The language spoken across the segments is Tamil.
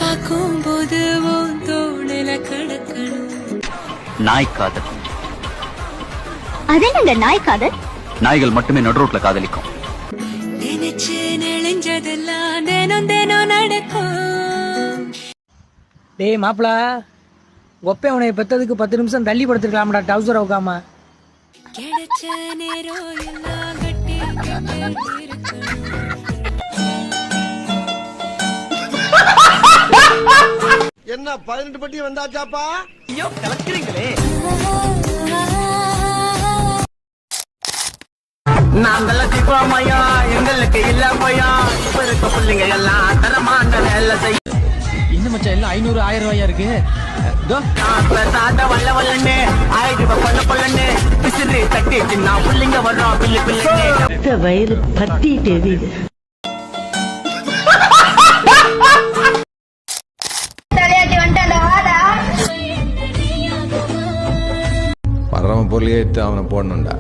பார்க்கும்போது தோணல கடக்கணும். நாய் காதல். அது என்னங்க நாய் காதல்? நாய்கள் மட்டுமே நடு ரோட்ல காதலிக்கும். நினைச்சு நெளிஞ்சதெல்லாம் தினம் தினம் நடக்கும். டேய் மாப்பிள, ஒப்பே உனைய பெத்ததுக்கு 10 நிமிஷம் தள்ளி படுத்துருக்கலாம்டா டவுசர் உக்காம. கிடைச்ச நேரம் எல்லாம் கட்டி என்ன 18 பட்டி வந்தாச்சாப்பா? ஐயோ கலக்குறீங்களே. நாங்கெல்லாம் சிப்பாமையா, எங்களுக்கு இல்ல பையா. இப்ப இருக்க பிள்ளைங்க எல்லாம் தரமான வேலை செய்ய. இந்த மச்சான் எல்லாம் 500 1000 ரூபாயா இருக்கு. சாத வல்ல வல்லன்னு 1000 ரூபாய் கொள்ள கொள்ளன்னு விசிறி தட்டிட்டு நான் பிள்ளைங்க வர்றோம். பிள்ளை பிள்ளை வயிறு பத்தி தெரியுது. பரம பொருளியேத்து அவனை போடணும்டா.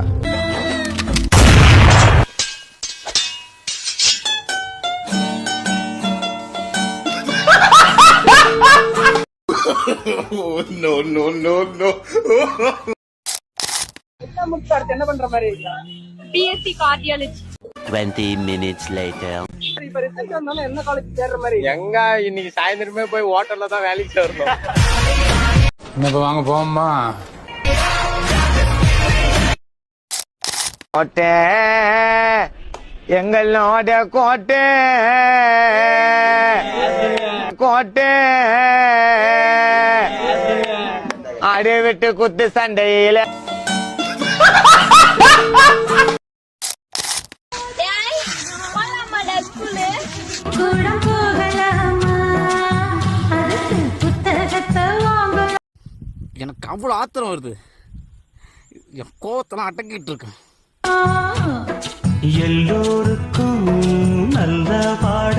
No, no, no, no. என்ன பண்ற மாதிரி? BSc cardiology. 20 minutes later. இப்ப ரிசல்ட் வந்தாலும் என்ன காலேஜ் சேர்ற மாதிரி? எங்க இன்னைக்கு சாயந்தரமே போய் ஹோட்டல்ல தான் வேலைக்கு சேரணும். இன்னப்ப வாங்க போம்மா. கோட்டை எங்களோட கோட்டை கோட்டை அடி விட்டு குத்து சண்டையில எனக்கு அவ்வளவு ஆத்திரம் வருது. என் கோவத்தெல்லாம் அடக்கிட்டு இருக்கேன். எல்லோருக்கும் நல்ல பாட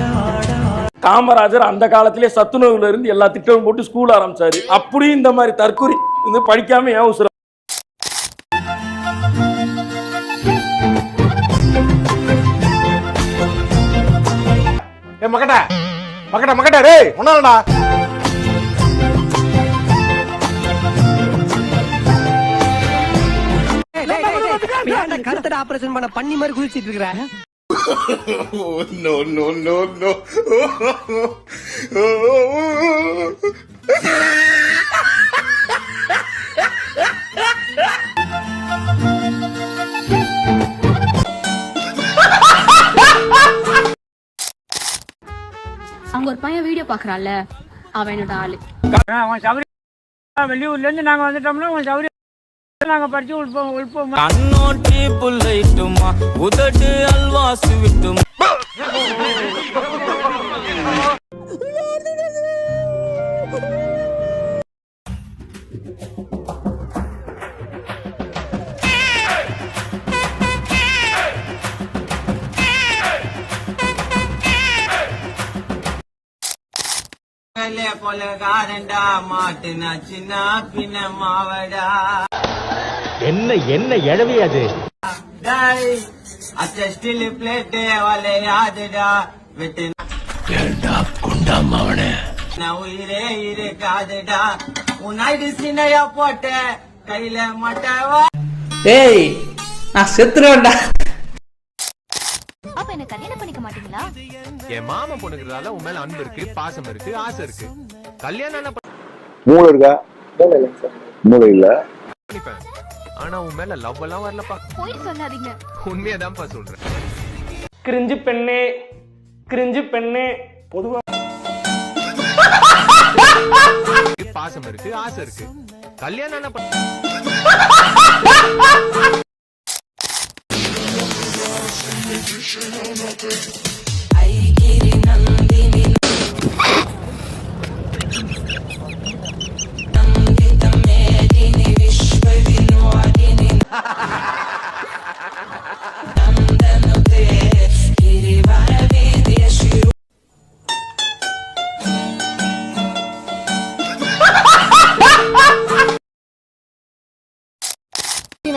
காமராஜர் அந்த காலத்திலே சத்துணவுல இருந்து எல்லா திட்டமும் போட்டு ஸ்கூல் ஆரம்பிச்சாரு. அப்படியும் இந்த மாதிரி தற்கொலை வந்து படிக்காம ஏன் உசுர மக்கட்ட மக்கட்ட மக்கட்ட ரே ஒன்னாலடா. கருத்தட ஆபரேஷன் பண்ண பண்ணி மாதிரி குளிச்சிட்டு இருக்கிற. No, no, no, no. அங்க ஒரு பையன் வீடியோ பாக்குறான்ல, அவன் என்னோட ஆளு. வெளியூர்ல இருந்து நாங்க வந்துட்டோம்னா உங்க சௌரிய நாங்க படிச்சு உள்போம். கண்ணோட்டி புல்லைட்டுமா உதட்டு அல்வாசு விட்டும். கொலகாரண்டா மாட்டுனா சின்ன பின்ன மாவடா. என்ன என்ன எழவி அது? ஸ்டில் பிளேட் வலையாதுடா விட்டு குண்டாமவனே உயிரே இருக்காதுடா. உன்னாய்டு சின்னையா போட்ட கையில மட்டவா. டேய் நான் செத்துறேன்டா. அப்ப என்ன கல்யாணம் பண்ணிக்க மாட்டீங்களா? என் மாமா பொண்ணுக்கிறதால உன் மேல அன்பு இருக்கு, பாசம் இருக்கு, ஆசை இருக்கு. கல்யாணம் மூளை இருக்கா? மூளை இல்ல. ஆனா உன் மேல லவ் எல்லாம் வரலப்பா. போய் சொல்லாதீங்க. உண்மையதான்ப்பா சொல்றேன். கிரிஞ்சு பெண்ணே கிரிஞ்சு பெண்ணே. பொதுவா பாசம் இருக்கு, ஆசை இருக்கு. கல்யாணம்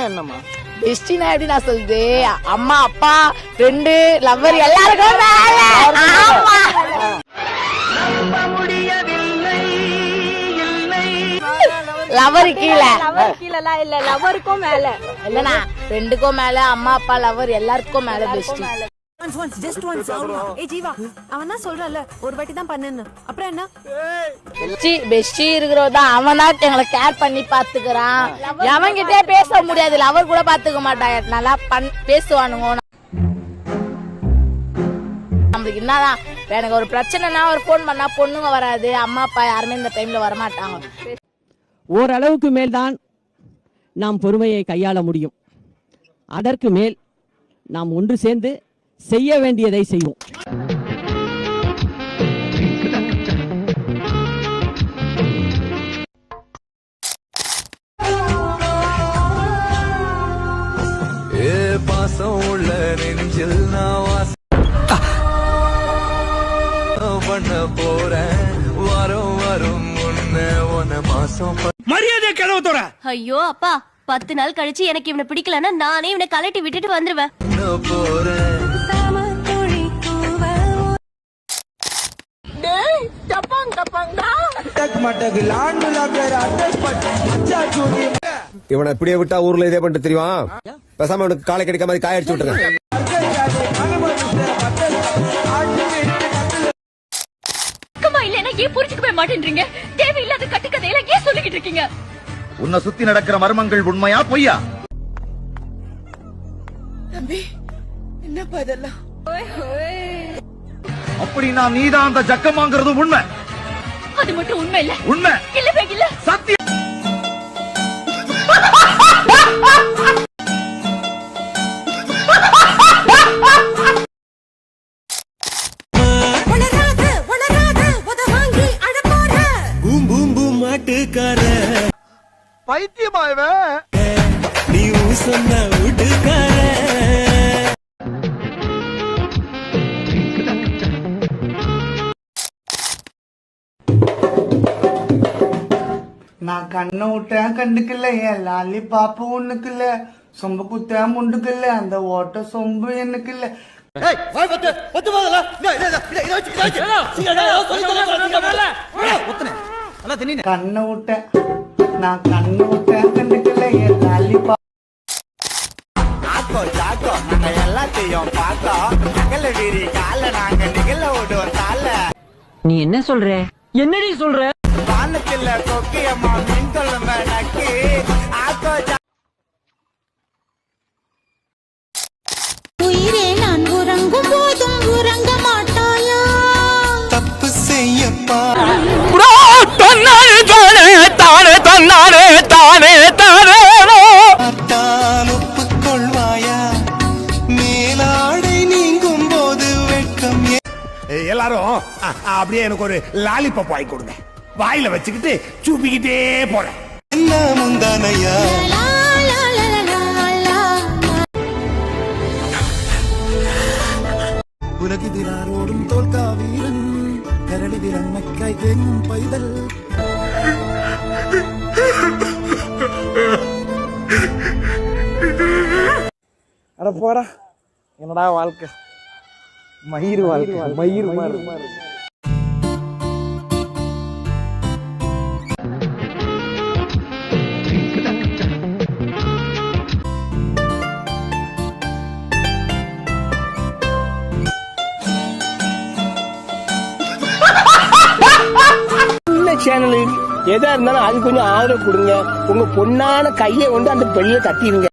என்னம்மா டெஸ்டினா எப்படி நான் சொல்லுது? அம்மா அப்பா ஃப்ரெண்டு லவ்வர் எல்லாருக்கும் லவர் கீழே கீழலாம் இல்ல லவருக்கும் மேல இல்லனா ஃப்ரெண்டுக்கும் மேல அம்மா அப்பா லவர் எல்லாருக்கும் மேல பெஸ்டி. ஏய் ஜீவா அவன் தான் சொல்றல ஒரு வாட்டி தான் பண்ணுன்னு அப்புறம் என்ன பெஸ்டி இருக்கிறதா அவன் தான் எங்களை கேர் பண்ணி பாத்துக்கிறான். எவன்கிட்டே பேச முடியாது, லவர் கூட பாத்துக்க மாட்டாங்க, நல்லா பேசுவானுங்க. நம்மளுக்கு என்னதான் எனக்கு ஒரு பிரச்சனைனா ஒரு போன் பண்ணா பொண்ணுங்க வராது, அம்மா அப்பா யாருமே இந்த டைம்ல வரமாட்டாங்க. ஓரளவுக்கு மேல்தான் நாம் பொறுமையை கையாள முடியும். அதற்கு மேல் நாம் ஒன்று சேர்ந்து செய்ய வேண்டியதை செய்வோம். பாசம் உள்ள நெஞ்சில் நான் பண்ண போறேன் வரும் வரும் உன்ன மாசம் மரியாதை கதவுத்தோட. ஐயோ அப்பா 10 நாள் கழிச்சு எனக்கு இவனை பிடிக்கலன்னா நானே இவனை கலட்டி விட்டுட்டு வந்துருவேன். போறேன் இவனை இப்படியே விட்டா ஊர்ல இதே பண்ணிட்டு தெரியும். பேசாம அவனுக்கு காலை கிடைக்க மாதிரி காய அடிச்சு விட்டுருங்க. இல்லன்னா ஏன் புரிஞ்சுக்கவே மாட்டேன்றீங்க? தேவையில்லாத கட்டுக்கதையெல்லாம் ஏன் சொல்லிக்கிட்டு இருக்கீங்க? உன்னை சுத்தி நடக்கிற மர்மங்கள் உண்மையா பொய்யா? என்னப்பா இதெல்லாம் அப்படின்னா நீதான் அந்த ஜக்கமாங்கிறது உண்மை. அது மட்டும் உண்மை இல்ல. உண்மை இல்லவே இல்ல. சத்தியம். பைத்தியமாயவே நீ சொன்ன வீட்டுக்கார நான் கண்ணை விட்டேன் கண்டுக்கல, என் லாலி பாப்பு ஒண்ணுக்குல்ல, சொம்பு குத்தேன் முண்டுக்கல்ல, அந்த ஓட்ட சொம்பு எனக்குல்ல. கண்ணை விட்டேன் நான் கண்ணை விட்டேன் கண்டுக்கல, என் லாலி பாப்பு. எல்லாத்தையும் பார்த்தோம் நாங்க நிகழ ஓடுவோம் தால. நீ என்ன சொல்ற? என்னடி சொல்ற? வானத்தில் கொக்கியம்மா மீன் கொள்ளும் நக்கி ஆக்கோ. உயிரே நான் உறங்கும் போதும் உறங்க மாட்டாயா? தப்பு செய்யப்பா ஒப்புக்கொள்வாயா மேலாடை நீங்கும் போது வெட்கம். எல்லாரும் அப்படியே எனக்கு ஒரு லாலிபப் வாங்கி கொடுங்க. வாயில வச்சுக்கிட்டு சூப்பிக்கிட்டே போறேன். என்ன முந்தானையா உலகிதிராரோடும் தோல்கா வீரன் கரடிதிரன் மக்காய் தேங்கும் பைதல். அட போடா, என்னடா வாழ்க்கை, மயிர் வாழ்க்கை, மயிர் மாதிரி. சேனல் எதா இருந்தாலும் அது கொஞ்சம் ஆதரவு கொடுங்க. உங்க பொண்ணான கையை கொண்டு அந்த பெல்ல தட்டிடுங்க.